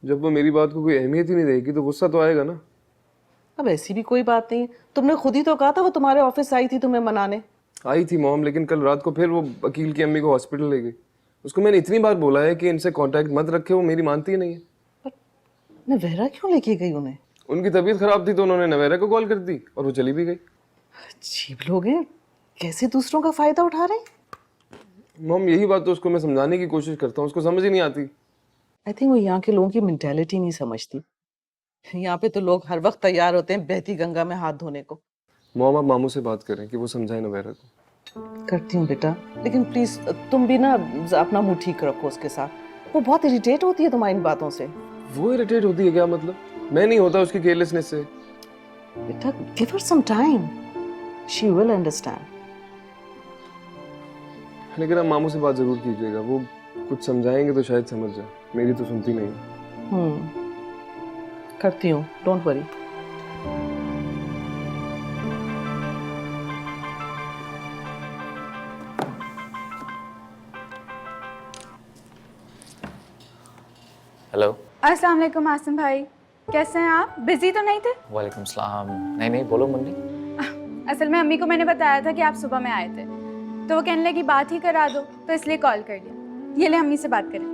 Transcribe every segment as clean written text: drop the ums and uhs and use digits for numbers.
जब वो मेरी बात को कोई अहमियत ही नहीं देगी तो गुस्सा तो आएगा ना। अब ऐसी भी कोई बात नहीं है, तुमने खुद ही तो कहा था वो तुम्हारे ऑफिस आई थी तुम्हें मनाने। आई थी मॉम, लेकिन कल रात को फिर वो वकील की अम्मी को हॉस्पिटल ले गई। उसको मैंने इतनी बार बोला है कि इनसे कांटेक्ट मत रखे, वो मेरी मानती ही नहीं है। नवेरा क्यों लेके गई उन्हें? उनकी तबीयत खराब थी तो उन्होंने नवेरा को कॉल कर दी और वो चली भी गई। अजीब लोग हैं, कैसे दूसरों का फायदा उठा रहे हैं। मॉम यही बात तो उसको मैं समझाने की कोशिश करता हूँ, उसको समझ ही नहीं आती। आई थिंक वो यहाँ के लोगों की मेंटेलिटी नहीं समझती। यहाँ पे तो लोग हर वक्त तैयार होते हैं बहती गंगा में हाथ धोने को। मॉम आप मामू से बात करें कि वो समझाए नवेरा को। करती हूँ बेटा, लेकिन प्लीज तुम भी ना अपना मुंह ठीक रखो उसके साथ। वो बहुत इरिटेट होती है तुम्हारी इन बातों से। वो इरिटेट होती है क्या मतलब? मैं नहीं होता उसकी केयरलेसनेस से। बेटा give her some time, she will understand. लेकिन आप मामू से बात जरूर कीजिएगा, वो कुछ समझाएंगे तो शायद समझ जाए, मेरी तो सुनती नहीं। करती हूँ, डोंट वरी। हेलो। अस्सलाम वालेकुम आसिम भाई, कैसे हैं आप? बिजी तो नहीं थे? वालेकुम सलाम। नहीं बोलो मुन्नी। असल में अम्मी को मैंने बताया था कि आप सुबह में आए थे, तो वो कहने लगी बात ही करा दो, तो इसलिए कॉल कर लिया। ये ले अम्मी से बात करें।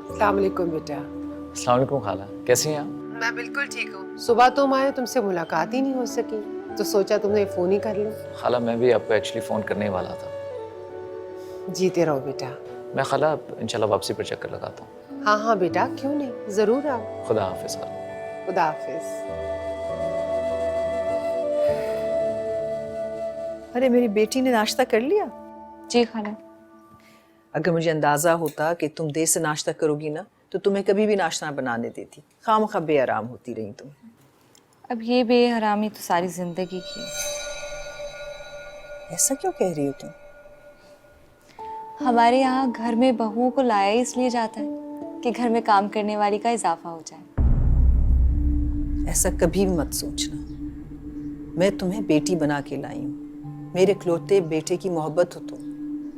अस्सलाम वालेकुम बेटा। अस्सलाम वालेकुम खाला, कैसी हैं आप? मैं बिल्कुल ठीक हूँ। सुबह तुम आए, तुमसे मुलाकात ही नहीं हो सकी, तो सोचा तुमने फ़ोन ही कर लो। खाला मैं भी आपको एक्चुअली फ़ोन करने ही वाला था। जीते रहो बेटा। मैं खाला इंशाल्लाह वापसी पर चक्कर लगाता हूँ। हाँ हाँ बेटा, क्यों नहीं, ज़रूर आओ। खुदा हाफिज़ खाला। खुदा हाफिज़। अरे मेरी बेटी ने नाश्ता कर लिया? जी खाला। अगर मुझे अंदाजा होता कि तुम देर से नाश्ता करोगी ना तो तुम्हें कभी भी नाश्ता ना बनाने देती। खामखा बेआराम होती रही तुम। अब ये बेहरामी तो सारी जिंदगी की। ऐसा क्यों कह रही हो तुम? हमारे यहाँ घर में बहुओं को लाया इसलिए जाता है कि घर में काम करने वाली का इजाफा हो जाए। ऐसा कभी भी मत सोचना। मैं तुम्हें बेटी बना के लाई हूँ, मेरे इकलौते बेटे की मोहब्बत हो तुम।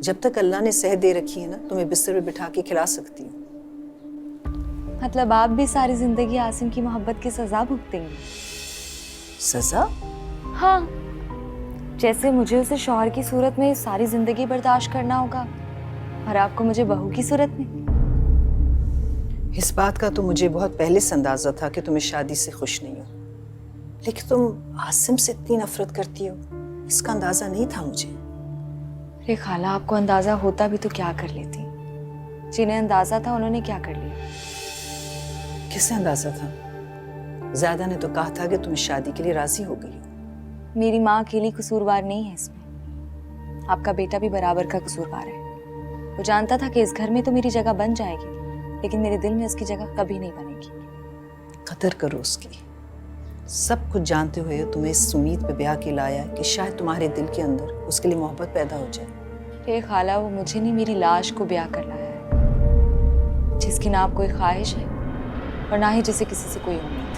जब तक अल्लाह ने सेहत दे रखी है ना, तुम्हें बिस्तर पे बिठा के खिला सकती हूँ। मतलब आप भी सारी जिंदगी आसिम की मोहब्बत की सजा भुगतेंगी? सजा? हाँ, जैसे मुझे उसे शौहर की सूरत में सारी जिंदगी बर्दाश्त करना होगा और आपको मुझे बहू की सूरत में। इस बात का तो मुझे बहुत पहले से अंदाजा था कि तुम इस शादी से खुश नहीं हो, लेकिन तुम आसिम से इतनी नफरत करती हो, इसका अंदाजा नहीं था मुझे। अरे खाला, आपको अंदाजा होता भी तो क्या कर लेती? जिन्हें अंदाजा था उन्होंने क्या कर लिया? किसे अंदाजा था? ज़्यादा ने तो कहा था कि तुम इस शादी के लिए राजी हो गई हो। मेरी माँ अकेली कसूरवार नहीं है इसमें, आपका बेटा भी बराबर का कसूरवार है। वो जानता था कि इस घर में तो मेरी जगह बन जाएगी, लेकिन मेरे दिल में उसकी जगह कभी नहीं बनेगी। कदर करो उसकी। सब कुछ जानते हुए तुम्हें इस उम्मीद पे ब्याह के लाया कि शायद तुम्हारे दिल के अंदर उसके लिए मोहब्बत पैदा हो जाए। ये खाला, वो मुझे नहीं मेरी लाश को ब्याह कर लाया है, जिसकी ना कोई ख्वाहिश है और ना ही जिसे किसी से कोई उम्मीद।